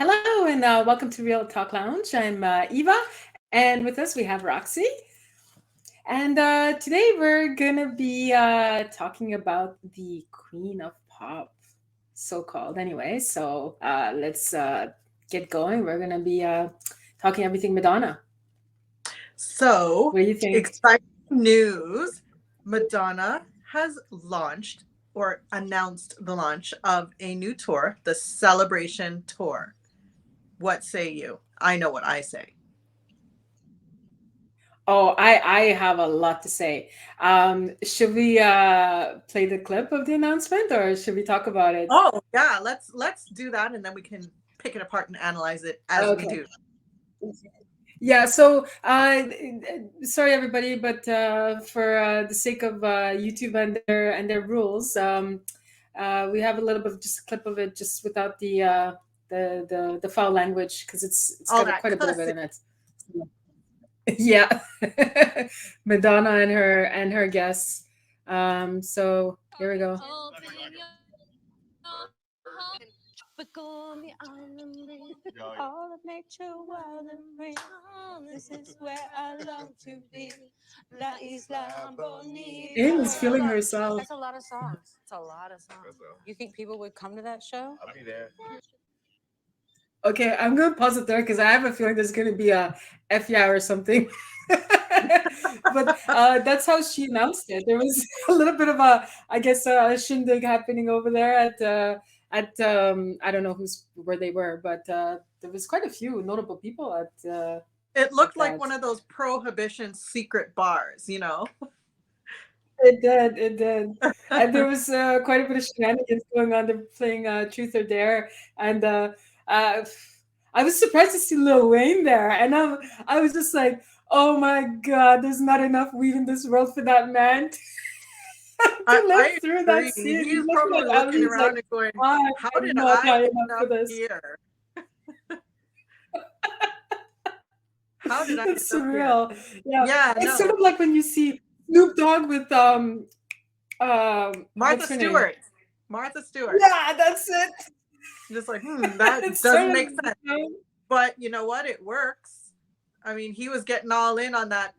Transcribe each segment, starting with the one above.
Hello and welcome to Real Talk Lounge. I'm Eva, and with us we have Roxy. And today we're gonna be talking about the Queen of Pop, so called anyway. So let's get going. We're gonna be talking everything Madonna. So, What do you think? exciting news. Madonna has launched or announced the launch of a new tour, the Celebration Tour. What say you? I know what I say. Oh, I have a lot to say. Should we play the clip of the announcement, or should we talk about it? Oh, yeah, let's do that and then we can pick it apart and analyze it as we Okay. do. Yeah, so sorry everybody, but for the sake of YouTube and their rules, we have a little bit of just a clip of it, just without the foul language, because it's All got that quite a bit of it cussing. in it. Yeah, Madonna and her guests. So here we go. But go me on and bring all of nature wild and free. This is where I long to be. La Isla Bonita. Amy is feeling herself. That's a lot of songs. It's a lot of songs. You think people would come to that show? I'll be there. Okay, I'm gonna pause it there because I have a feeling there's gonna be a F yeah or something. But that's how she announced it. There was a little bit of a, I guess, a shindig happening over there at I don't know where they were, but there was quite a few notable people It at looked like that. one of those prohibition secret bars, you know? It did, and there was quite a bit of shenanigans going on. They're playing Truth or Dare, and uh, I was surprised to see Lil Wayne there, and I was just like, oh my god, there's not enough weed in this world for that man to live I through that agree. scene. He's He's looking probably at Ali, looking he's like, around and going, I how am did not I high end enough for up this. here? How did I end It's up here? surreal. Yeah, Yeah, it's sort no. of like when you see Snoop Dogg with Martha what's her name? Stewart. Martha Stewart. Yeah, that's it. Just like, that It's sort doesn't of, make sense. But you know what? It works. I mean, he was getting all in on that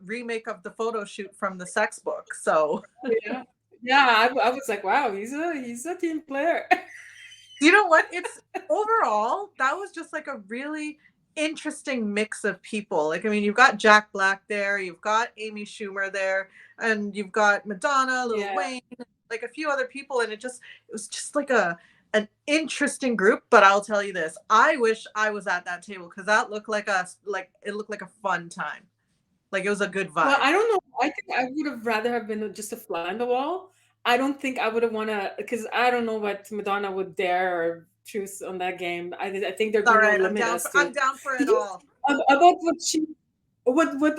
remake of the photo shoot from the sex book. So yeah, yeah. I was like, wow, he's a team player. you know what? It's overall, that was just like a really interesting mix of people. Like, I mean, you've got Jack Black there, you've got Amy Schumer there, and you've got Madonna, Lil Yeah. Wayne, like a few other people, and it was just like an interesting group. But I'll tell you this, I wish I was at that table because that looked like it looked like a fun time. Like it was a good Well, vibe. I don't know. I think I would have rather have been just a fly on the wall. I don't think I would have wanna, because I don't know what Madonna would dare or choose on that game. I think there'd All be no right, limit as I'm to. down for Did it you all. about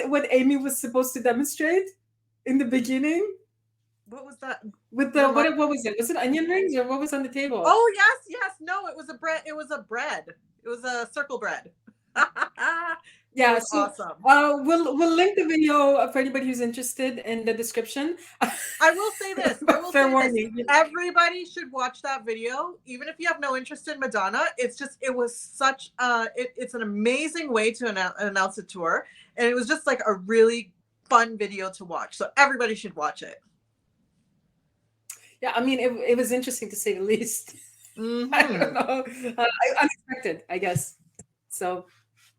what Amy was supposed to demonstrate in the beginning What was that? with the Remind what was it? Was it onion rings or what was on the table? Oh yes, yes. No, it was a bread. It was a bread. It was a circle bread. It Yeah, was so awesome. we'll link the video for anybody who's interested in the description. I will say this. I will Fair say this. warning. Everybody should watch that video, even if you have no interest in Madonna. It was such it's an amazing way to announce a tour, and it was just like a really fun video to watch. So everybody should watch it. Yeah, I mean, it was interesting to say the least. I don't Hmm. know, unexpected, I guess. So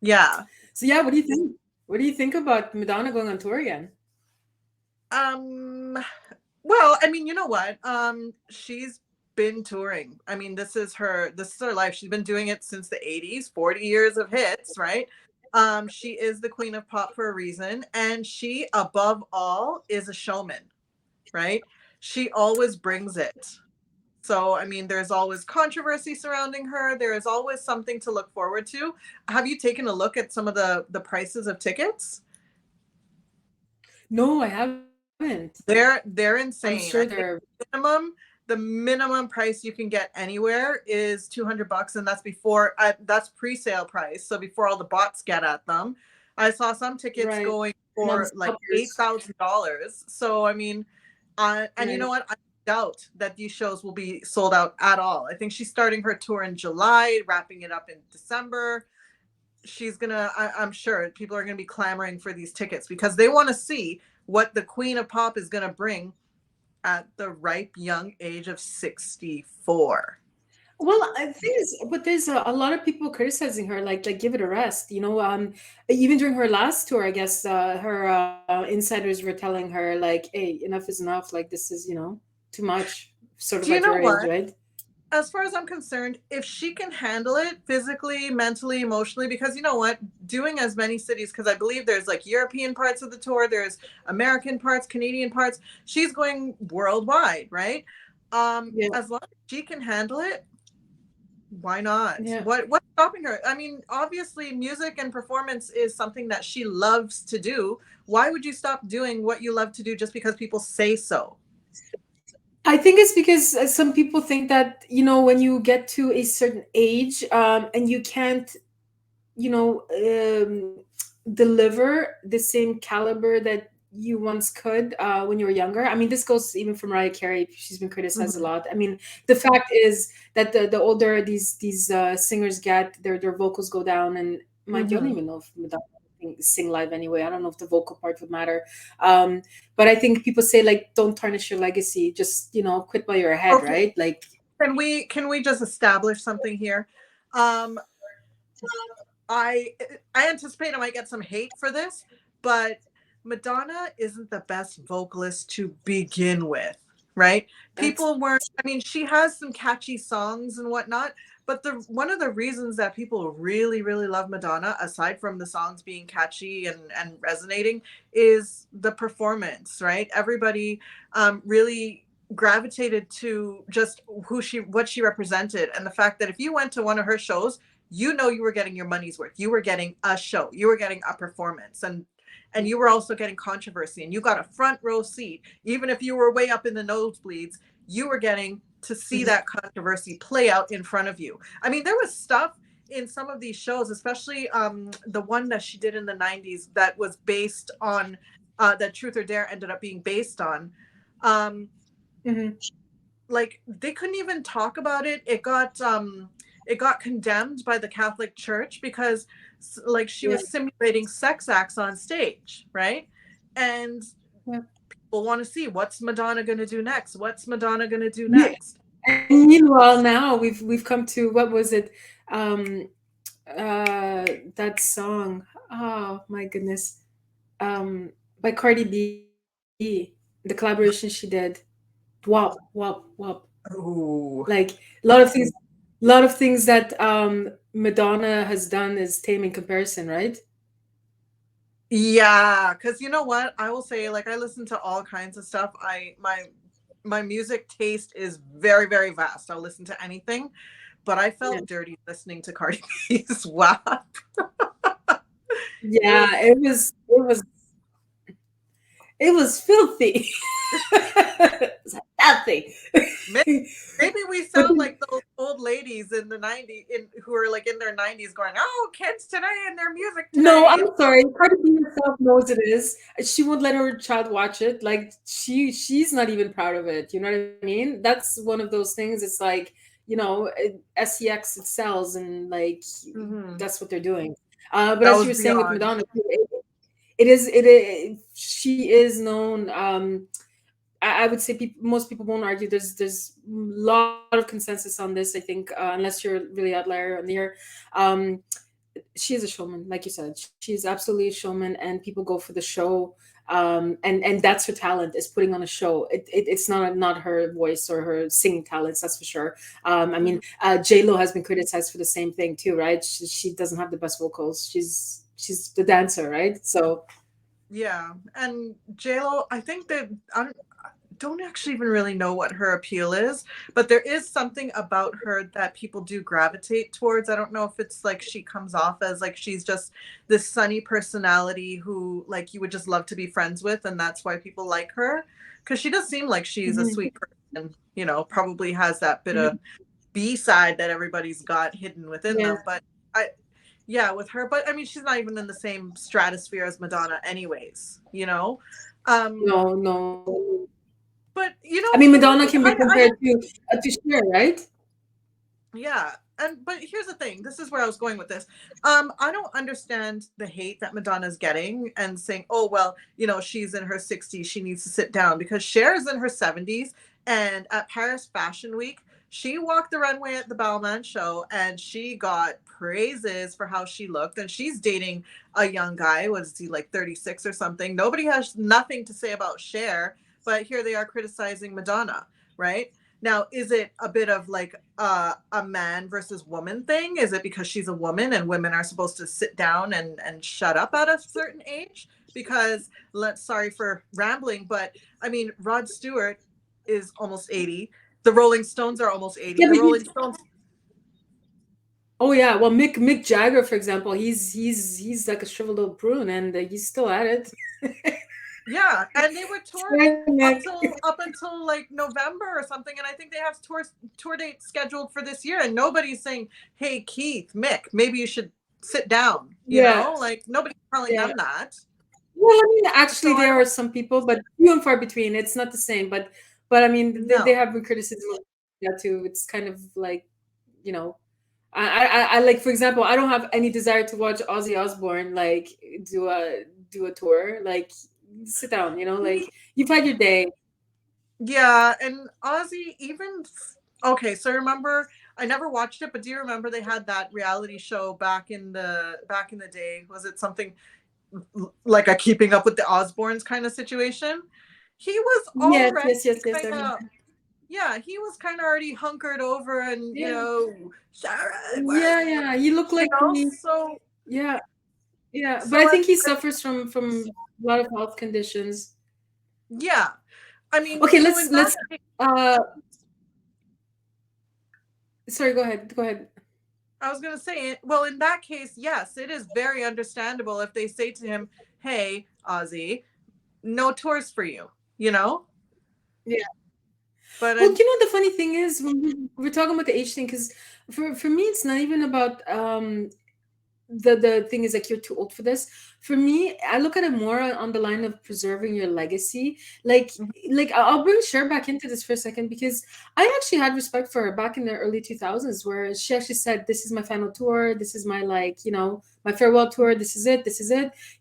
Yeah. so yeah, what do you think? What do you think about Madonna going on tour again? Um. Well, I mean, you know what? She's been touring. I mean, this is her life. She's been doing it since the 80s, 40 years of hits, right? She is the queen of pop for a reason, and she, above all, is a showman, right? She always brings it. So, I mean, there's always controversy surrounding her. There is always something to look forward to. Have you taken a look at some of the prices of tickets? No, I haven't. They're I'm sure insane. I they're. think minimum the minimum price you can get anywhere is $200, and that's pre-sale price. So before all the bots get at them, I saw some tickets Right. going And all the for like scalpers. $8,000. So I mean, and you know Right. what? doubt that these shows will be sold out at all. I think she's starting her tour in July, wrapping it up in December. She's gonna, I'm sure people are gonna be clamoring for these tickets because they want to see what the Queen of Pop is gonna bring at the ripe young age of 64. Well, I think is, but there's a lot of people criticizing her, like give it a rest. Even during her last tour, I guess her insiders were telling her like, "Hey, enough is enough. Like this is too much." Sort of Do you at know your age, what? right? As far as I'm concerned, if she can handle it physically, mentally, emotionally, because you know what, doing as many cities, because I believe there's like European parts of the tour, there's American parts, Canadian parts, she's going worldwide, right? Yeah, As long as she can handle it, why not? yeah. What's stopping her? I mean, obviously music and performance is something that she loves to do. Why would you stop doing what you love to do just because people say so? I think it's because some people think that when you get to a certain age, and you can't you know um, deliver the same caliber that you once could when you were younger. I mean, this goes even for Mariah Carey. She's been criticized a Mhm. lot. I mean, the fact is that the older these singers get, their vocals go down. And mind you, I don't Mhm. even know if Madonna can sing live anyway. I don't know if the vocal part would matter. Um, but I think people say like, don't tarnish your legacy. Just quit while you're ahead, Okay, right? Like, can we just establish something here? Um, I I anticipate I might get some hate for this, but Madonna isn't the best vocalist to begin with, right? that's People weren't, I mean, she has some catchy songs and whatnot, but the one of the reasons that people really, really love Madonna, aside from the songs being catchy and resonating, is the performance, right? Everybody really gravitated to just what she represented, and the fact that if you went to one of her shows, you were getting your money's worth. You were getting a show. You were getting a performance, and you were also getting controversy, and you got a front row seat. Even if you were way up in the nosebleeds, you were getting to see Mhm. that controversy play out in front of you. I mean, there was stuff in some of these shows, especially the one that she did in the 90s that was based on that Truth or Dare ended up being based on. Um, Mhm. like they couldn't even talk about it. It got condemned by the Catholic Church because like she Yeah, was simulating sex acts on stage, right? And yeah. people want to see what's Madonna going to do next? What's Madonna going to do Yeah. next? And meanwhile, now we've come to, what was it? Um, that song. Oh my goodness. By Cardi B, the collaboration she did. Wop, wop, wop. Oh, Like a lot of things that Madonna has done is tame in comparison, right? yeah, because you know what? I will say, like, I listen to all kinds of stuff. My music taste is very, very vast. I'll listen to anything, but I Yeah. felt dirty listening to Cardi B's WAP. It Yeah, was it was filthy. It was filthy. maybe we But sound like those old ladies in the 90s who are like in their 90s going, "Oh, kids today and their music no, today." I'm sorry. Cardi B herself knows it is. She won't let her child watch it. Like she's not even proud of it. You know what I mean? That's one of those things. It's like, sex, it sells, and like Mhm. that's what they're doing. But That as you was were saying with beyond. Madonna, she is known. I would say most people won't argue. There's a lot of consensus on this. I think, unless you're really outlier on the air. Um, she is a showman, like you said. She's absolutely a showman, and people go for the show. And that's her talent, is putting on a show. It's not her voice or her singing talents, that's for sure. I mean, Mhm. J Lo has been criticized for the same thing too, right? She doesn't have the best vocals. She's the dancer, right? So Yeah, and JLo, I think that I don't actually even really know what her appeal is, but there is something about her that people do gravitate towards. I don't know if it's like she comes off as like she's just this sunny personality who like you would just love to be friends with, and that's why people like her. Because she does seem like she's a mhm, sweet person, probably has that bit of mhm, B side that everybody's got hidden within yeah, them. But I, yeah, with her, but I mean, she's not even in the same stratosphere as Madonna, anyways. Um, no, no. But I mean, Madonna maybe can be compared to Cher, right? yeah. But here's the thing. This is where I was going with this. I don't understand the hate that Madonna's getting and saying, oh well, she's in her 60s, she needs to sit down, because Cher is in her 70s, and at Paris Fashion Week, she walked the runway at the Balmain show and she got praises for how she looked. And she's dating a young guy. Was he like 36 or something? Nobody has nothing to say about Cher, but here they are criticizing Madonna, right? Now, is it a bit of like a man versus woman thing? Is it because she's a woman and women are supposed to sit down and shut up at a certain age? Because sorry for rambling, but I mean, Rod Stewart is almost 80. The Rolling Stones are almost 80. Yeah, The Rolling Stones. Oh yeah, well Mick Jagger, for example, he's like a shriveled old prune, and he's still at it. Yeah, and they were touring up until like November or something, and I think they have tour dates scheduled for this year, and nobody's saying, "Hey Keith, Mick, maybe you should sit down." Like nobody's telling them that. Well, I mean, actually, there are some people, but few and far between. It's not the same, but I mean, they have been criticism of that too. It's kind of like, I like, for example, I don't have any desire to watch Ozzy Osbourne like do a tour. Like, sit down, like you've had your day. Yeah, and Ozzy even okay. So remember, I never watched it, but do you remember they had that reality show back in the day? Was it something like a Keeping Up with the Osbournes kind of situation? He was already yes. yeah, he was kind of already hunkered over, and Sarah. Yeah. He looked like so. Yeah. So but I think he suffers from a lot of health conditions. Yeah, I mean. Okay, let's. Sorry, go ahead. I was gonna say, well, in that case, yes, it is very understandable if they say to him, "Hey, Ozzy, no tours for you," Yeah. But well, the funny thing is, when we're talking about the age thing, because for me, it's not even about the thing is like you're too old for this. For me, I look at it more on the line of preserving your legacy. Like I'll bring Cher back into this for a second, because I actually had respect for her back in the early 2000s, where she actually said, this is my final tour, this is my my farewell tour, this is it,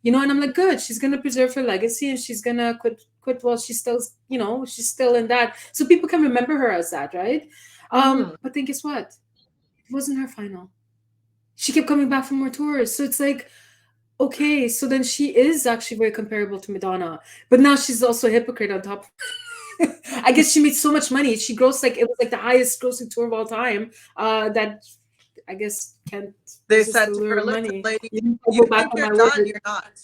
and I'm like, good, she's gonna preserve her legacy, and she's gonna quit while she's still she's still in that, so people can remember her as that, right? But then guess what, it wasn't her final. She kept coming back for more tours. So it's like, okay, so then she is actually very comparable to Madonna. But now she's also a hypocrite on top. I guess she made so much money. She grossed it was like the highest grossing tour of all time. That I guess can't. They said to her, money. Lady, you think you're done, you're not.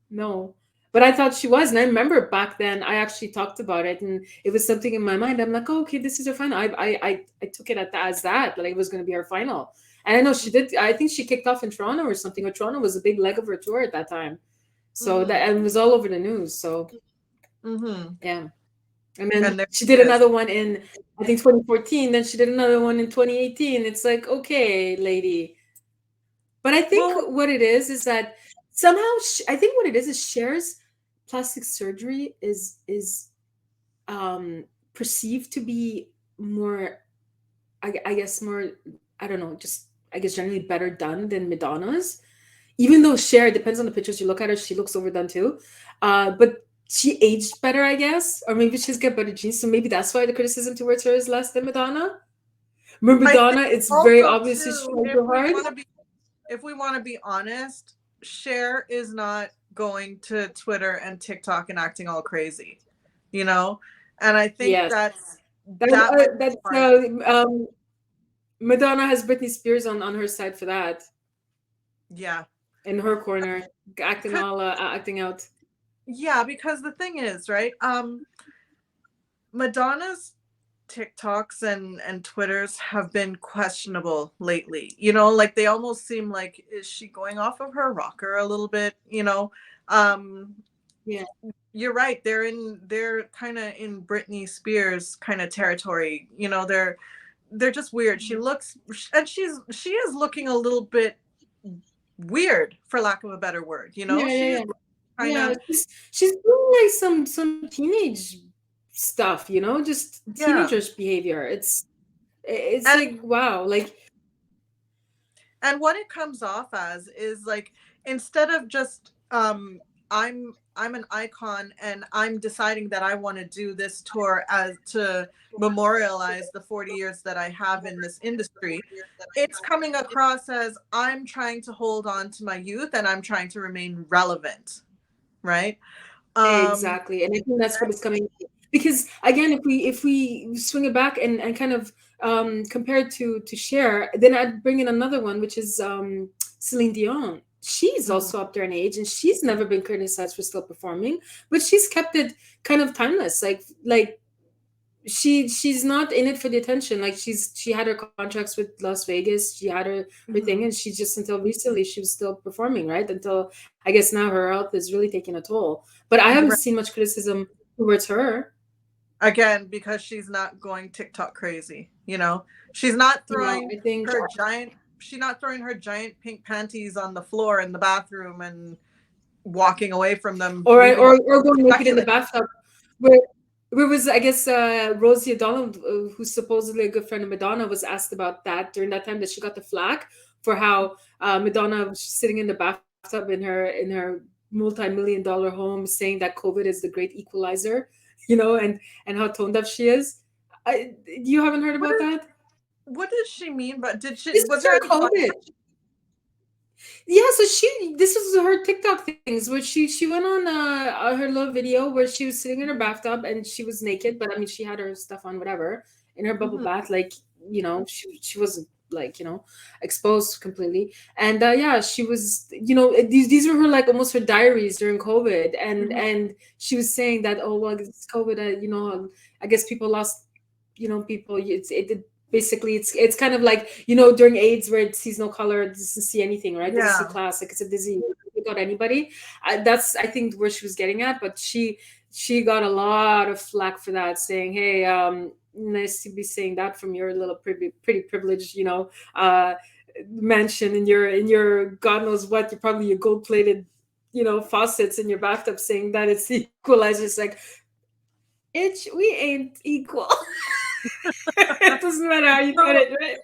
No. But I thought she was, and I remember back then I actually talked about it, and it was something in my mind. I'm like, oh, okay, this is her final. I took it as that, like it was going to be her final. And I know she did. I think she kicked off in Toronto or something. Or Toronto was a big leg of her tour at that time, so that and it was all over the news. So yeah, and then she did another one in I think 2014. Then she did another one in 2018. It's like, okay, lady. But I think what it is that somehow I think what it is Cher's plastic surgery is perceived to be more, I guess more, I don't know, just I guess generally better done than Madonna's. Even though Cher, depends on the pictures you look at her, she looks overdone too. But she aged better, I guess, or maybe she's got better genes, so maybe that's why the criticism towards her is less than Madonna. Remember Madonna, it's very obvious she's trying so hard. If we want to be honest, Cher is not going to Twitter and TikTok and acting all crazy, and I think Madonna has Britney Spears on her side for that. Yeah, in her corner, acting out. Yeah, because the thing is, right? Madonna's TikToks and Twitters have been questionable lately. Like they almost seem like, is she going off of her rocker a little bit? Yeah, you're right. They're kind of in Britney Spears kind of territory. They're just weird. She looks, and she is looking a little bit weird, for lack of a better word. Yeah. kind Yeah, of, she's doing like some teenage stuff, just yeah. teenagers behavior. It's And like wow, like what it comes off as is like, instead of just I'm an icon and I'm deciding that I want to do this tour as to memorialize the 40 years that I have in this industry, it's coming across as I'm trying to hold on to my youth and I'm trying to remain relevant, right? um exactly, and I think that's what it's coming because again, if we swing it back and kind of compare it to Cher, then I'd bring in another one, which is Celine Dion. She's mhm, also up there in age, and she's never been criticized for still performing, but she's kept it kind of timeless. Like she's not in it for the attention. Like she had her contracts with Las Vegas, she had her thing, and mhm. she just until recently she was still performing, right? Until I guess now her health is really taking a toll. But I haven't Right. seen much criticism towards her. Again, because she's not going TikTok crazy, she's not No, throwing I think she's not throwing her giant pink panties on the floor in the bathroom and walking away from them, or leaving or going naked in the succulent. bathtub. Where where was I guess Rosie O'Donnell, who's supposedly a good friend of Madonna, was asked about that during that time that she got the flack for how Madonna was sitting in the bathtub in her multi-million-dollar home, saying that COVID is the great equalizer, and how tone deaf she is. You haven't heard What about is that? what does she mean? But This was was there her any COVID. Yeah, so this was her TikTok things where she went on her little video where she was sitting in her bathtub and she was naked, but I mean she had her stuff on, whatever, in her bubble Mhm, bath, like she wasn't like exposed completely, and yeah, she was these were her like almost her diaries during COVID, mhm. and she was saying that, oh well, it's COVID, I guess people lost, people, basically it's kind of like during AIDS where it sees no color, it doesn't see anything, right, doesn't see Yeah. class, like it's a disease without anybody. That's I think where she was getting at, but she got a lot of flack for that, saying, hey, nice to be saying that from your little pretty privileged mansion in your god knows what, you're probably your gold plated faucets in your bathtub, saying that it's the equalizer. It's like, we ain't equal. It doesn't matter how you put So, it, right?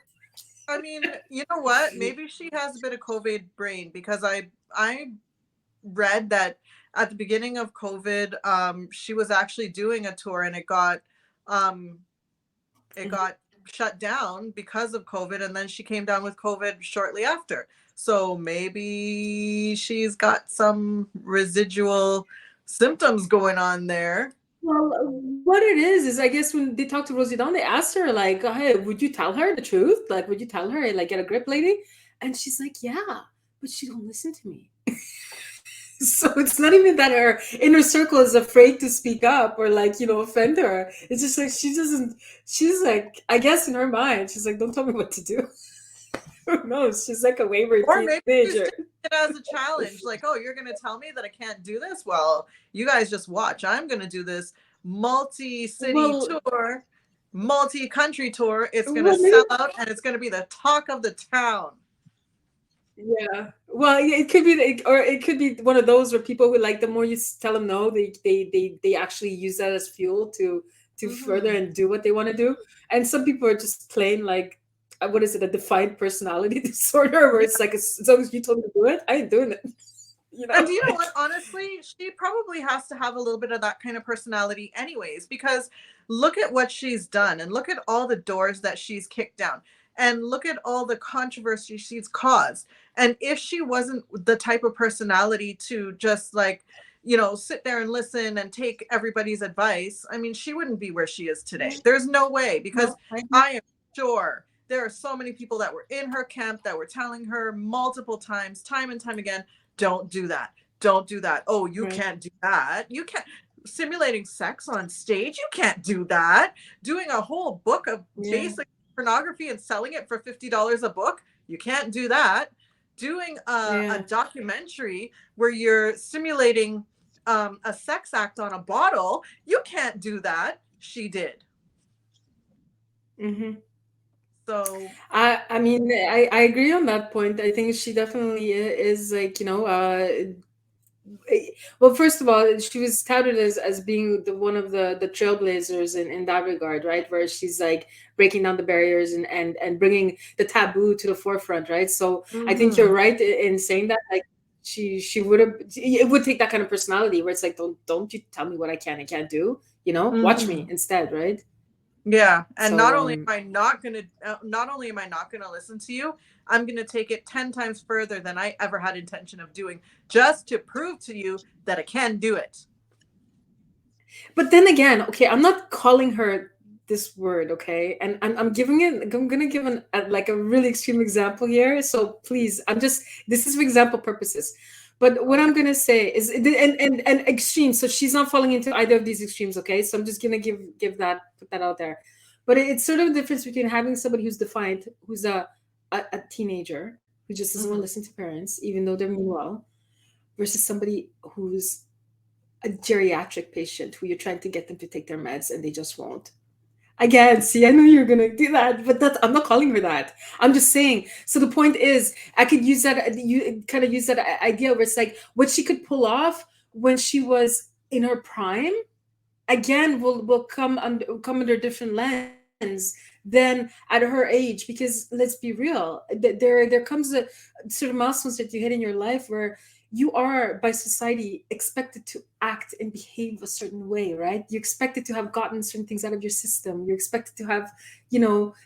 I mean, you know what? Maybe she has a bit of COVID brain, because I read that at the beginning of COVID, she was actually doing a tour and um, it got shut down because of COVID, and then she came down with COVID shortly after. So maybe she's got some residual symptoms going on there. Well, what it is I guess when they talked to Rosie Dawn, they asked her like, "Hey, would you tell her the truth? Like, would you tell her, like, get a grip, lady?" And she's like, "Yeah, but she don't listen to me." So it's not even that her inner circle is afraid to speak up or like offend her. It's just like she doesn't. She's like, I guess in her mind, she's like, "Don't tell me what to do." Who knows? She's like a wayward Or maybe she's teenager. taking it as a challenge, like, oh, you're going to tell me that I can't do this? Well, you guys just watch. I'm going to do this multi-city Well, tour, multi-country tour. It's going to well, maybe. sell out and it's going to be the talk of the town. Yeah. Well, yeah, it could be, or it could be one of those where people who like the more you tell them no, they actually use that as fuel to further Hmm. and do what they want to do. And some people are just plain like, what is it, a defined personality disorder, where Yeah. it's like, as long as you told me to do it, I ain't doing it. You And know? do you know what? Honestly, she probably has to have a little bit of that kind of personality, anyways, because look at what she's done and look at all the doors that she's kicked down and look at all the controversy she's caused. And if she wasn't the type of personality to just like, sit there and listen and take everybody's advice, I mean, she wouldn't be where she is today. There's no way, because No, I agree. I am sure there are so many people that were in her camp that were telling her multiple times, time and time again, don't do that. Don't do that. Oh, you Right. can't do that. You can't simulating sex on stage. You can't do that. Doing a whole book of Yeah. basic pornography and selling it for $50 a book. You can't do that. Doing a Yeah. documentary where you're simulating a sex act on a bottle. You can't do that. She did. Hmm. So, I mean, I agree on that point. I think she definitely is like, Well, first of all, she was touted as being the one of the trailblazers in that regard, right? Where she's like breaking down the barriers and bringing the taboo to the forefront, right? So I think you're Hmm. right in saying that. Like she would have, it would take that kind of personality where it's like, don't you tell me what I can and can't do, watch me Hmm. instead, right? Yeah, and So not only am I not gonna, not only am I not gonna listen to you, I'm gonna take it 10 times further than I ever had intention of doing, just to prove to you that I can do it. But then again, okay, I'm not calling her this word, okay? And I'm giving it, I'm gonna give like a really extreme example here. So please, this is for example purposes. But what Okay. I'm gonna say is, and extreme. So she's not falling into either of these extremes, okay? So I'm just gonna give that, put that out there. But it's sort of the difference between having somebody who's defiant, who's a teenager who just doesn't want to Hmm. listen to parents, even though they're mean well, versus somebody who's a geriatric patient who you're trying to get them to take their meds and they just won't. Again, see, I know you're gonna do that, but I'm not calling her that. I'm just saying. So the point is, I could use that. You kind of use that idea where it's like what she could pull off when she was in her prime. Again, will come under different lens than at her age. Because let's be real, there comes a sort of milestones that you hit in your life where you are by society expected to act and behave a certain way, right? You're expected to have gotten certain things out of your system. You're expected to have,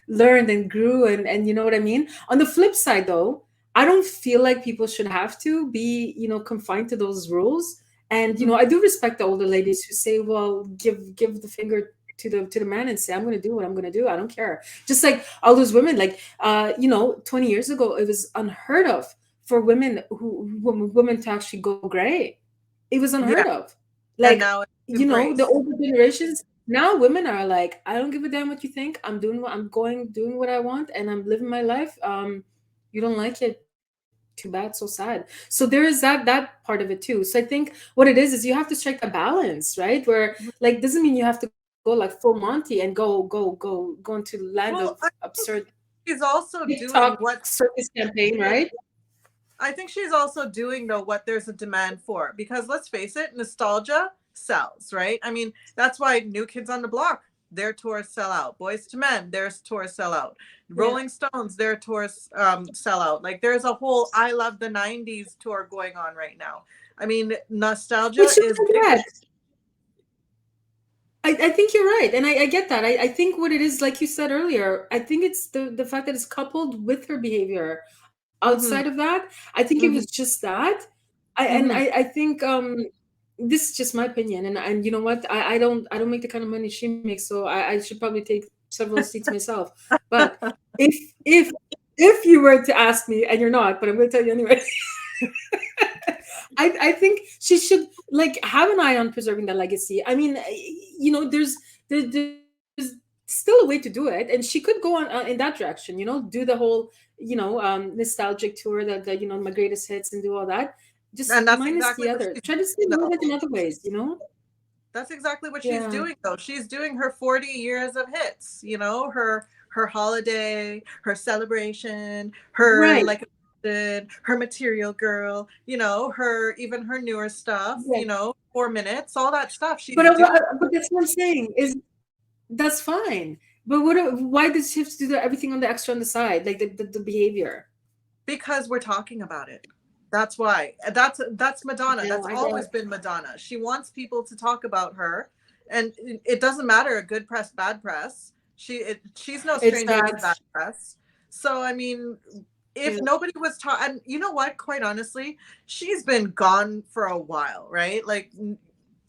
learned and grew, and you know what I mean. On the flip side, though, I don't feel like people should have to be, confined to those rules. And I do respect the older ladies who say, well, give the finger to the man and say, I'm going to do what I'm going to do. I don't care. Just like all those women, like 20 years ago it was unheard of for women to actually go gray. It was unheard Yeah, of. and Like, now it's the embraced. older generations, now women are like, I don't give a damn what you think. Doing what I want, and I'm living my life. You don't like it, too bad, so sad. So there is that part of it too. So I think what it is you have to strike a balance, right? Where, like, doesn't mean you have to go like full Monty and go into the land of Well, I absurd think she's also TikTok doing what circus campaign, right? I think she's also doing though what there's a demand for, because let's face it, nostalgia sells, right? I mean, that's why New Kids on the Block, their tours sell out. Boys to Men, their tours sell out. Yeah. Rolling Stones, their tours sell out. Like there's a whole I Love the 90s tour going on right now. I mean, nostalgia Which is I big. get. I think you're right. And I get that. I think what it is, like you said earlier, I think it's the fact that it's coupled with her behavior. Outside of Hmm. that, I think it was Hmm. just that. I Hmm. think this is just my opinion. And you know what? I don't make the kind of money she makes, so I should probably take several seats myself. But if if if you were to ask me, and you're not, but I'm gonna tell you anyway, I think she should like have an eye on preserving the legacy. I mean, there's still a way to do it, and she could go on in that direction. Do the whole nostalgic tour, the my greatest hits, and do all that. Just And that's minus the exactly what other. she's Try to stay doing, relevant though. in other ways. That's exactly what she's Yeah. doing though. She's doing her 40 years of hits, her holiday, her celebration, her Right. like her material girl, her even her newer stuff, Yeah. 4 minutes, all that stuff But she's doing but that's what I'm saying is that's fine. But why does she have to do everything on the extra on the side, like the behavior? because we're talking about it. That's why. That's Madonna. Yeah, That's I guess. always been Madonna. She wants people to talk about her, and it doesn't matter good press, bad press. She's no It's stranger to bad that. press. So I mean, Yeah. if nobody was taught, and you know what? Quite honestly, she's been gone for a while, right? Like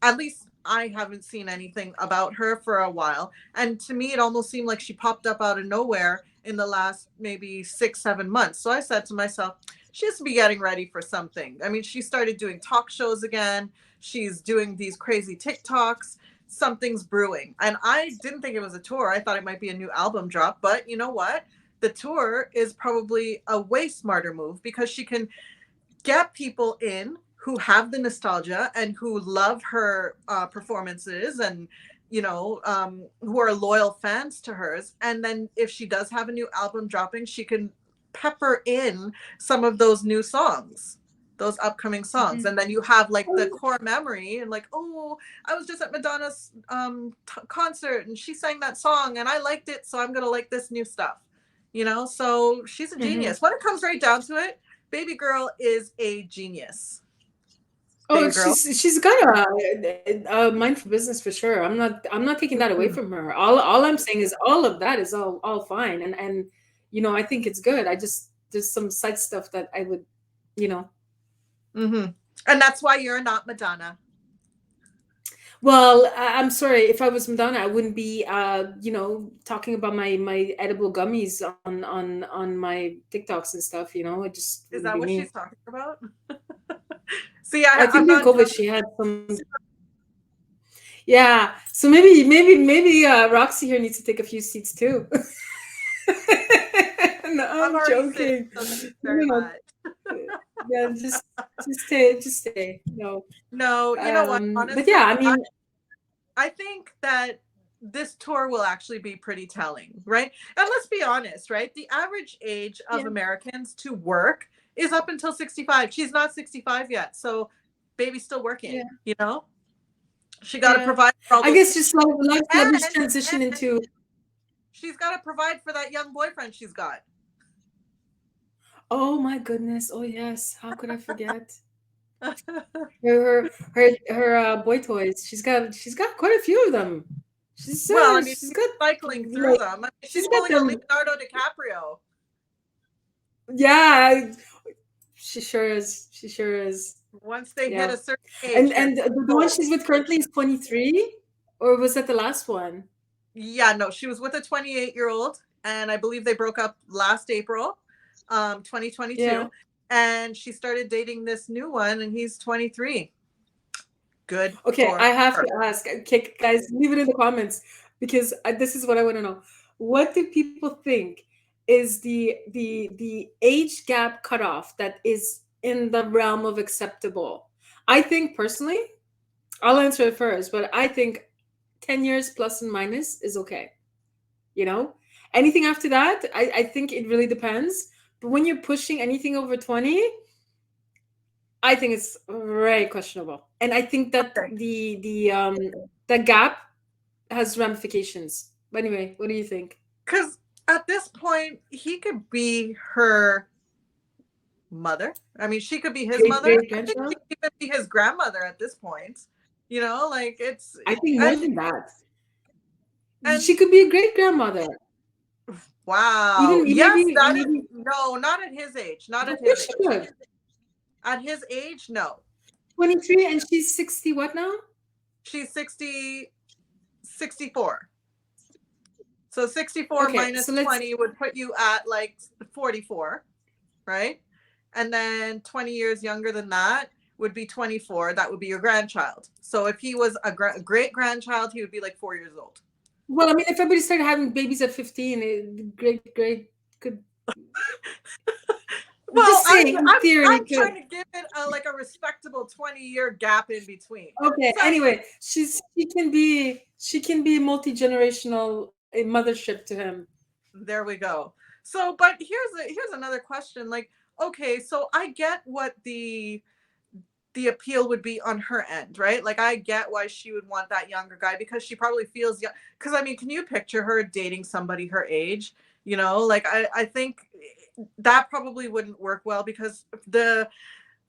at least I haven't seen anything about her for a while. And to me, it almost seemed like she popped up out of nowhere in the last maybe 6, 7 months. So I said to myself, she has to be getting ready for something. I mean, she started doing talk shows again. She's doing these crazy TikToks. Something's brewing. And I didn't think it was a tour. I thought it might be a new album drop. But you know what? The tour is probably a way smarter move because she can get people in who have the nostalgia and who love her performances and who are loyal fans to hers, and then if she does have a new album dropping, she can pepper in some of those new songs. those upcoming songs. And then you have like the core memory and like, oh, I was just at Madonna's concert and she sang that song and I liked it, so I'm gonna like this new stuff, you know. So she's a genius. When it comes right down to it, baby girl is a genius. Oh, she's got a mind for business for sure. I'm not taking that away from her. All I'm saying is all of that is all fine, and you know, I think it's good. I just, there's some side stuff that I would, you know. And that's why you're not Madonna. Well, I'm sorry. If I was Madonna, I wouldn't be, you know, talking about my edible gummies on my TikToks and stuff. You know, it just is that what me. She's talking about? See, I think during COVID she had some. Yeah, so maybe Roxy here needs to take a few seats too. No, I'm joking. Very much. Yeah, just stay. No, you know what? Honestly, but yeah, I mean, I think that this tour will actually be pretty telling, right? And let's be honest, right? The average age of Americans to work is up until 65. She's not 65 yet, so baby's still working. You know, she got to provide for all I guess just like this transition into. She's got to provide for that young boyfriend she's got. Oh my goodness! Oh yes, how could I forget? her boy toys. She's got quite a few of them. She's she's got cycling through them. I mean, she's pulling a Leonardo DiCaprio. Yeah, she sure is. She sure is. Once they hit a certain age. And the one she's with currently is 23, or was that the last one? Yeah, no, she was with a 28-year-old, and I believe they broke up last April, 2022. Yeah. And she started dating this new one, and he's 23. Good. Okay, I have to ask. Okay, guys, leave it in the comments because this is what I want to know. What do people think is the age gap cutoff that is in the realm of acceptable? I think personally, I'll answer it first, but I think 10 years plus and minus is okay. You know, anything after that, I think it really depends. But when you're pushing anything over 20, I think it's very questionable. And I think that the gap has ramifications. But anyway, what do you think? Because at this point, he could be her mother. I mean, she could be his mother. I think she could even be his grandmother at this point. You know, like it's. I think more than that. And she could be a great grandmother. Wow. No, not at his age. Not at his age. At his age, no. 23 and she's 60 what now? She's 64. So 64 minus 20 would put you at like 44, right? And then 20 years younger than that would be 24. That would be your grandchild. So if he was a great grandchild, he would be like 4 years old. Well, I mean, if everybody started having babies at 15, great could. Well, I'm trying to give it a respectable 20-year gap in between. Okay. So, anyway, she can be multi-generational mothership to him. There we go. So, but here's another question. Like, okay, so I get what the appeal would be on her end, right? Like, I get why she would want that younger guy because she probably feels young. Because I mean, can you picture her dating somebody her age? You know, like I think that probably wouldn't work well because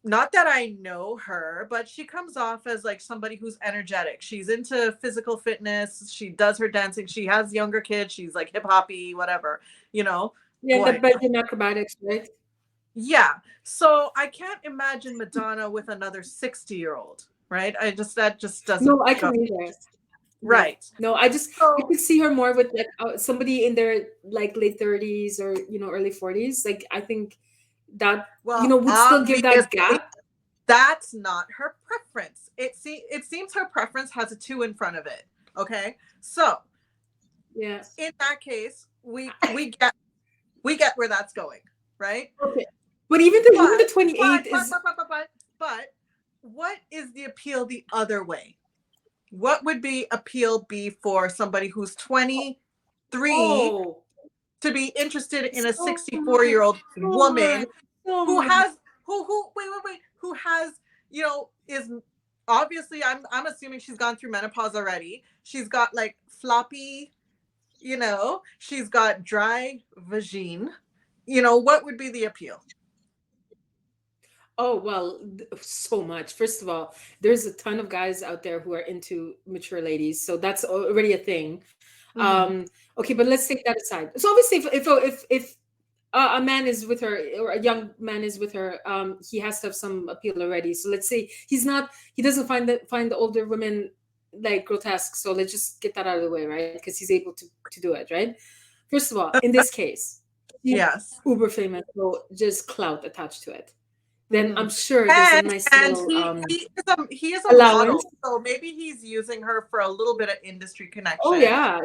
not that I know her, but she comes off as like somebody who's energetic. She's into physical fitness. She does her dancing. She has younger kids. She's like hip hoppy, whatever, you know. Yeah, the bedroom acrobatics, right? Yeah. So I can't imagine Madonna with another 60-year-old, right? That just doesn't. No, I can either. Right. No, I could see her more with like somebody in their like late 30s or early 40s. Like I think that would still give that gap. That's not her preference. It seems her preference has a 2 in front of it. Okay, so yeah, in that case, we get where that's going, right? Okay, but even the 28 is. But what is the appeal the other way? What would appeal be for somebody who's 23 to be interested in a 64-year-old woman who who has, you know, is obviously, I'm assuming she's gone through menopause already. She's got like floppy, you know, she's got dry vagine. You know, what would be the appeal? Oh, well, so much. First of all, there's a ton of guys out there who are into mature ladies, so that's already a thing. Mm-hmm. Okay, but let's take that aside. So obviously, if a man is with her, or a young man is with her, he has to have some appeal already. So let's say he doesn't find the older women like grotesque. So let's just get that out of the way, right? Because he's able to do it, right? First of all, in this case, he's Yes. uber famous, so just clout attached to it. Then Mm-hmm. I'm sure there's a nice And little he is a allowance. model, so maybe he's using her for a little bit of industry Oh connection. yeah,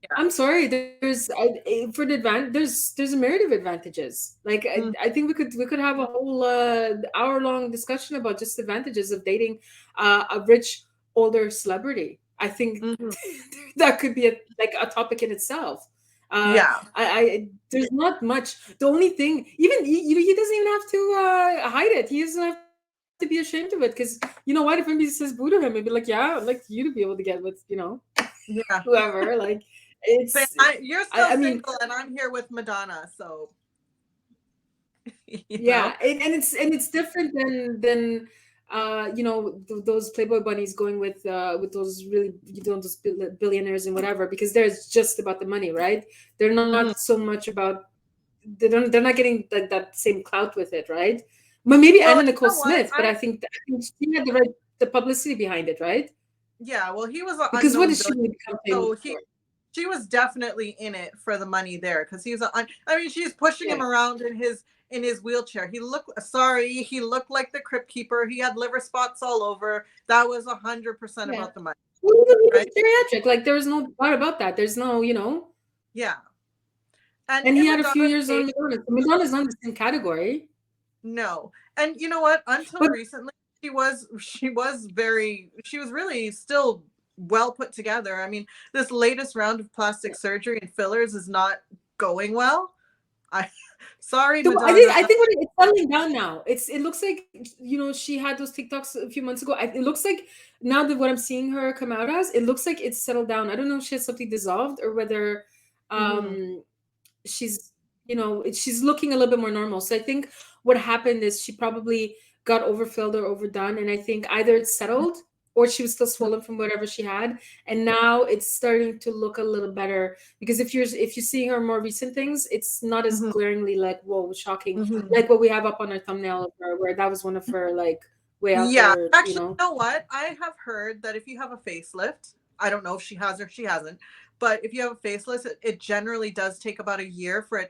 Yeah. I'm sorry. For the there's a myriad of advantages. Like Mm-hmm. I think we could have a whole hour long discussion about just advantages of dating a rich older celebrity. I think Mm-hmm. that could be like a topic in itself. Yeah. I there's not much. The only thing, even he doesn't even have to hide it. He doesn't have to be ashamed of it because you know what? If anybody says boo to him, he'd be like, "Yeah, I'd like you to be able to get with Yeah. whoever." Like But it's you're I, still I mean, single, and I'm here with Madonna, so you know. yeah, and it's different than those Playboy bunnies going with those really those billionaires and whatever, because there's just about the money, right? They're Mm-hmm. not so much about they're not getting that same clout with it, right? But maybe Well, Anna you Nicole know what? Smith, but I think she had the publicity behind it, right? Yeah, well, he was an Because what unknown does she billionaire, really become famous so for? she was definitely in it for the money there, because he was I mean, she's pushing Yeah, him around in his wheelchair. He looked like the crypt keeper. He had liver spots all over. That was 100% yeah. about the money, Well, he right? was geriatric. Like there's no doubt about that. There's no. Yeah. And And he in had a few Madonna's years case, on Madonna. So Madonna's not in the same category. no. And you know what? Until But recently, she was really still well put together. I mean, this latest round of plastic surgery and fillers is not going well. I sorry, so I think Madonna. I think what it's settling down now. It looks like she had those TikToks a few months ago. It looks like now that what I'm seeing her come out as, it looks like it's settled down. I don't know if she has something dissolved or whether Mm-hmm, um she's she's looking a little bit more normal. So I think what happened is she probably got overfilled or overdone, and I think either it's settled or she was still swollen from whatever she had, and now it's starting to look a little better. Because if you're seeing her more recent things, it's not as mm-hmm, glaringly like whoa shocking, mm-hmm. like what we have up on our thumbnail of her, where that was one of her like way out Yeah, there. actually, you know what? I have heard that if you have a facelift, I don't know if she has or she hasn't, but if you have a facelift, it generally does take about a year for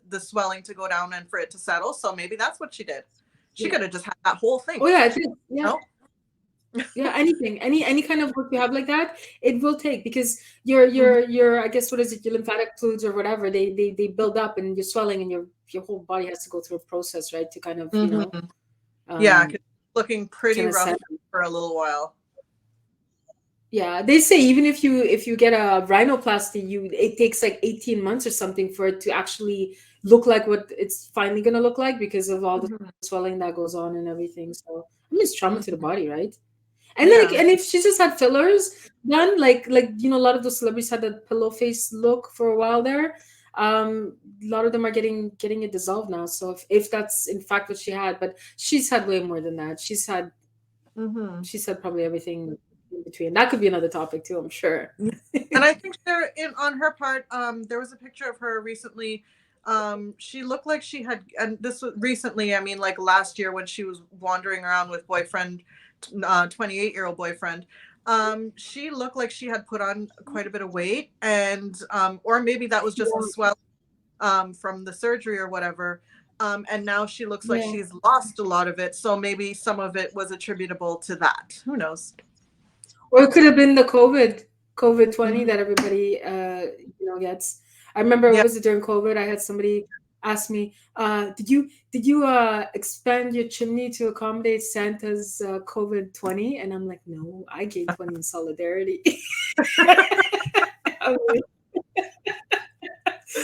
the swelling to go down and for it to settle. So maybe that's what she did. She Yeah. could have just had that whole thing. Oh yeah, I think yeah. No? Yeah, anything, any kind of work you have like that, it will take, because Mhm, your I guess what is it, your lymphatic fluids or whatever, they build up and you're swelling and your whole body has to go through a process, right, to kind of mhm. Yeah, um 'cause looking pretty kind of rough set. for a little while. Yeah, they say even if you get a rhinoplasty, it takes like 18 months or something for it to actually look like what it's finally gonna look like, because of all the Mhm, swelling that goes on and everything. So I mean, it's trauma to the mhm. body, right? And then, like, Yeah. and if she just had fillers done, like a lot of those celebrities had that pillow face look for a while there. A lot of them are getting it dissolved now. So if that's in fact what she had, but she's had way more than that. Mhm. She's had probably everything in between. That could be another topic too, I'm sure. And I think on her part, there was a picture of her recently. She looked like she had, and this was recently, I mean, like last year when she was wandering around with boyfriend, 28-year-old boyfriend. She looked like she had put on quite a bit of weight, and or maybe that was just the Yeah, swell from the surgery or whatever. And now she looks like yeah. she's lost a lot of it, so maybe some of it was attributable to that. Who knows? Or it could have been the COVID 20 Mhm. that everybody gets. I remember it Yeah. was during COVID. I had somebody ask me, did you expand your chimney to accommodate Santa's COVID 20? And I'm like, no, I gained 20 in solidarity. I'm like,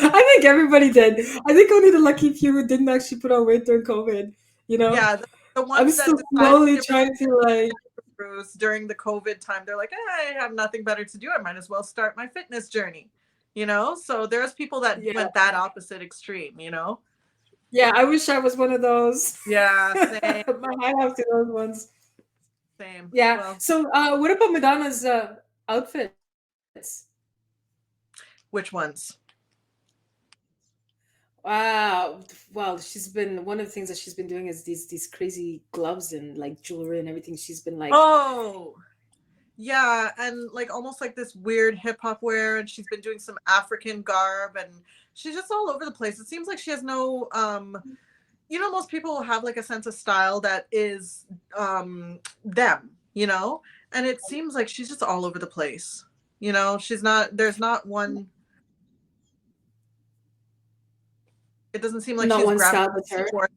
I think everybody did. I think only the lucky few didn't actually put on weight during COVID. You know? Yeah, The I'm ones that still decide to slowly give trying to like. Bruce during the COVID time, they're like, I have nothing better to do. I might as well start my fitness journey. So there's people that Yeah, went that opposite extreme. yeah. I wish I was one of those. Yeah, same, My hat off to those ones. same. Yeah. Well, So, what about Madonna's outfits? which ones? Wow. Well, she's been one of the things that she's been doing is these crazy gloves and like jewelry and everything. She's been like, Oh, yeah, and like almost like this weird hip hop wear, and she's been doing some African garb, and she's just all over the place. It seems like she has no most people have like a sense of style that is them, and it seems like she's just all over the place. She's not there's not one. It doesn't seem like not she's one style gravitating with her. towards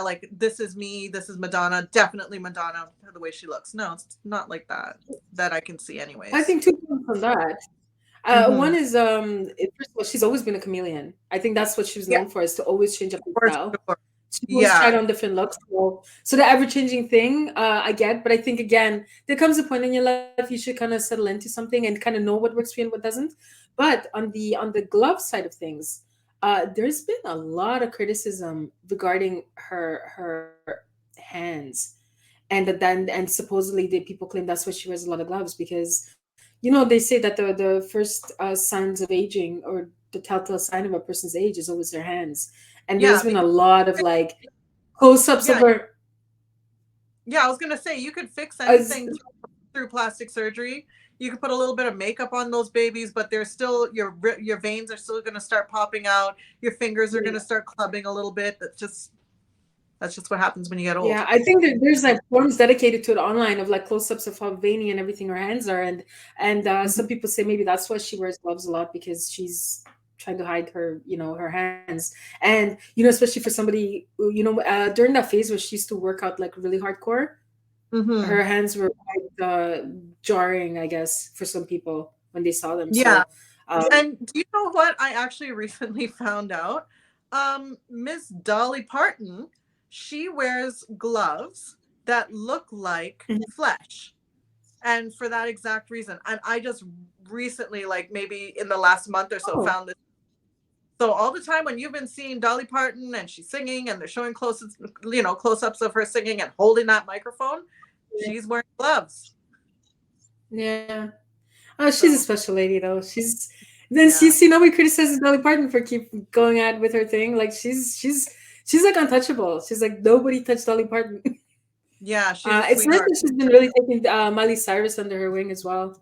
like this is me, this is Madonna, definitely Madonna, the way she looks. No, it's not like that I can see I anyways. think two things on that. Mm-hmm. One is first of all, she's always been a chameleon. I think that's what she was Yeah, known for, is to always change up her for style. sure. She always tried Yeah, on different looks. So the ever changing thing, I get, but I think again, there comes a point in your life you should kind of settle into something and kind of know what works for you and what doesn't. But on the glove side of things, there's been a lot of criticism regarding her hands, and supposedly the people claim that's why she wears a lot of gloves because they say that the first signs of aging or the telltale sign of a person's age is always their hands, and there's yeah, been a because lot of like close-ups of yeah, her yeah. I was gonna say you could fix as anything through plastic surgery. You could put a little bit of makeup on those babies, but they're still your veins are still gonna start popping out. Your fingers are gonna start clubbing a little bit. That's just what happens when you get old. yeah, I think that there's like forums dedicated to it online of like close-ups of how veiny and everything her hands are, and Mhm. some people say maybe that's why she wears gloves a lot because she's trying to hide her hands, and especially for somebody who, during that phase where she used to work out like really hardcore, Mhm. her hands were quite jarring, I guess, for some people when they saw them. Yeah. So, um, And do you know what I actually recently found out? Miss Dolly Parton, she wears gloves that look like mhm. flesh. And for that exact reason. And I just recently, like maybe in the last month or so, Oh, found this. So all the time when you've been seeing Dolly Parton and she's singing and they're showing close-ups of her singing and holding that microphone, she's wearing gloves. yeah. Oh, she's a So special lady, though. You yeah. see, nobody criticizes Dolly Parton for keep going at with her thing. Like she's like untouchable. She's like nobody touched Dolly Parton. Yeah, she's a It's nice sweetheart. that she's been really taking Miley Cyrus under her wing as well.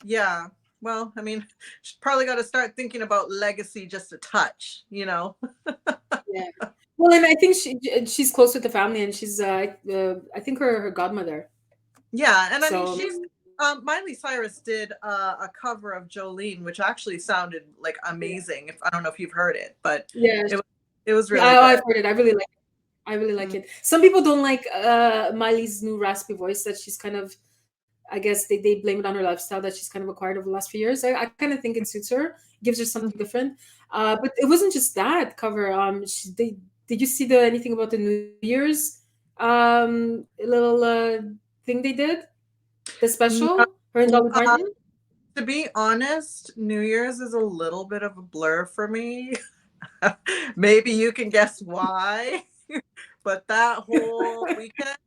Yeah. Well, I mean, she's probably got to start thinking about legacy just a touch. Yeah. Well, and I think she's close with the family, and she's I think her godmother. Yeah, and I mean, So she's Miley Cyrus did a cover of Jolene, which actually sounded like amazing. If I don't know if you've heard it, but yeah, it was it was yeah, really I've good. heard it. I really like it. I really like Mm, it. Some people don't like Miley's new raspy voice that she's kind of. I guess they blame it on her lifestyle that she's kind of acquired over the last few years. I kind of think it suits her, gives her mm. something different. But it wasn't just that cover. Did you see the anything about the New Year's little thing they did? The No, special, her and Dolly uh, Parton. to be honest, New Year's is a little bit of a blur for me. Maybe you can guess why, but that whole weekend,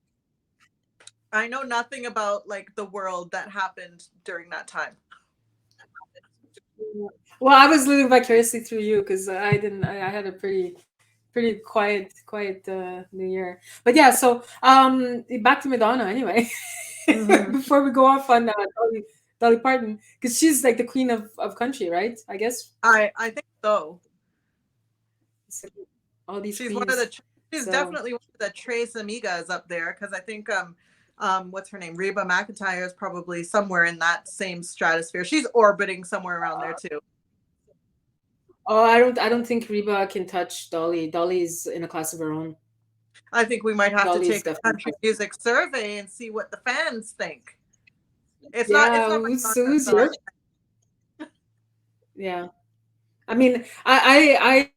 I know nothing about like the world that happened during that time. Well, I was living vicariously through you because I didn't. I had a pretty quiet New Year. But yeah, so back to Madonna anyway. Hmm. Before we go off on Dolly Parton, because she's like the queen of country, right? I guess. I think so. So, all these She's one of the queens. she's So definitely one of the Tres Amigas up there because I think what's her name, Reba McEntire, is probably somewhere in that same stratosphere. She's orbiting somewhere around there too. oh, I don't think Reba can touch Dolly. Dolly's in a class of her own. I think we might have to Dolly's take a definitely. country music survey and see what the fans think. It's Yeah, not who's Madonna, so your yeah. I mean, I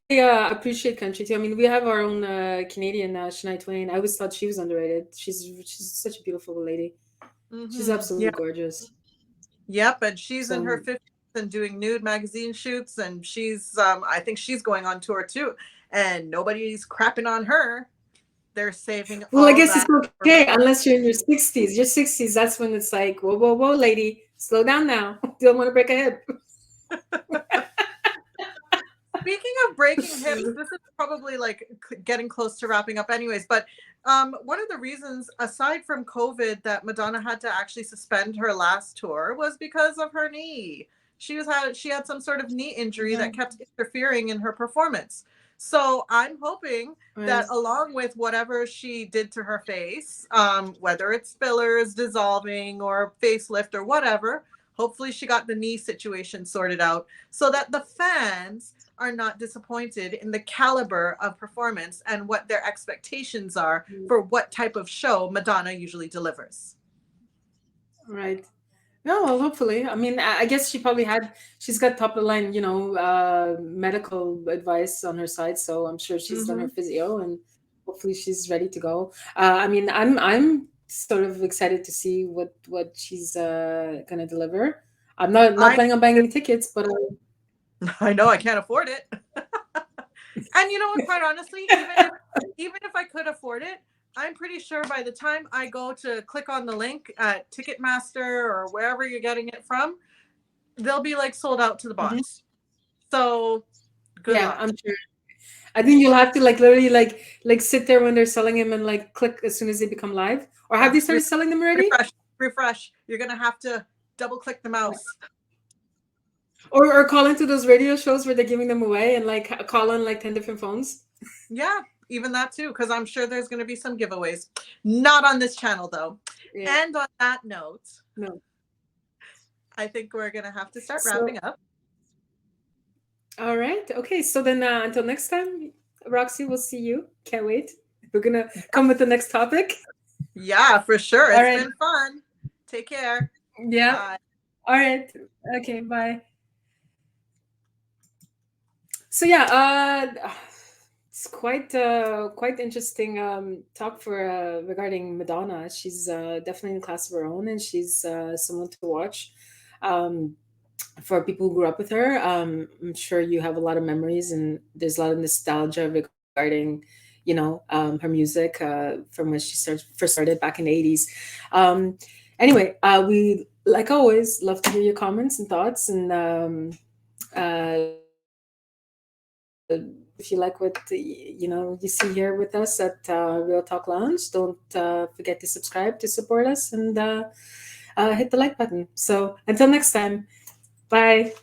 appreciate country too. I mean, we have our own Canadian Shania Twain. I always thought she was underrated. She's such a beautiful lady. She's Yeah. absolutely gorgeous. Yep. And she's in her So 50s and doing nude magazine shoots. And she's, I think she's going on tour too. And nobody's crapping on her. They're saving well, I all guess it's that for okay Madonna. unless you're in your 60s. Your 60s, that's when it's like, whoa, whoa, whoa, lady, slow down now. Don't want to break a hip. Speaking of breaking hips, this is probably like getting close to wrapping up, anyways. But one of the reasons, aside from COVID, that Madonna had to actually suspend her last tour was because of her knee. She had some sort of knee injury that kept interfering in her performance. So I'm hoping that along with whatever she did to her face, whether it's fillers, dissolving, or facelift or whatever, hopefully she got the knee situation sorted out so that the fans are not disappointed in the caliber of performance and what their expectations are for what type of show Madonna usually delivers. Right. No, well, hopefully. I mean, I guess she's got top of the line, medical advice on her side. So I'm sure she's done her physio and hopefully she's ready to go. I mean, I'm sort of excited to see what she's gonna deliver. I'm not I planning on buying any tickets, but I know I can't afford it. And you know what, quite honestly, even if I could afford it, I'm pretty sure by the time I go to click on the link at Ticketmaster or wherever you're getting it from, they'll be like sold out to the box. So good yeah, luck. I'm sure. I think you'll have to like literally like sit there when they're selling them and like click as soon as they become live. Or have they started selling them already? Refresh. You're gonna have to double click the mouse. Or call into those radio shows where they're giving them away and like call on like 10 different phones. Yeah, even that too, because I'm sure there's going to be some giveaways. Not on this channel though. Yeah. And on that note, no, I think we're going to have to start wrapping up. All right. Okay. So then until next time, Roxy, we'll see you. Can't wait. We're going to come with the next topic. Yeah, for sure. It's been fun. Take care. Yeah. Bye. All right. Okay. Bye. So yeah, it's quite interesting talk for regarding Madonna. She's definitely in a class of her own, and she's someone to watch. For people who grew up with her, I'm sure you have a lot of memories, and there's a lot of nostalgia regarding, her music from when she first started back in the 80s. Anyway, we, like always, love to hear your comments and thoughts, and if you like what you see here with us at Real Talk Lounge, don't forget to subscribe to support us and hit the like button. So until next time, bye.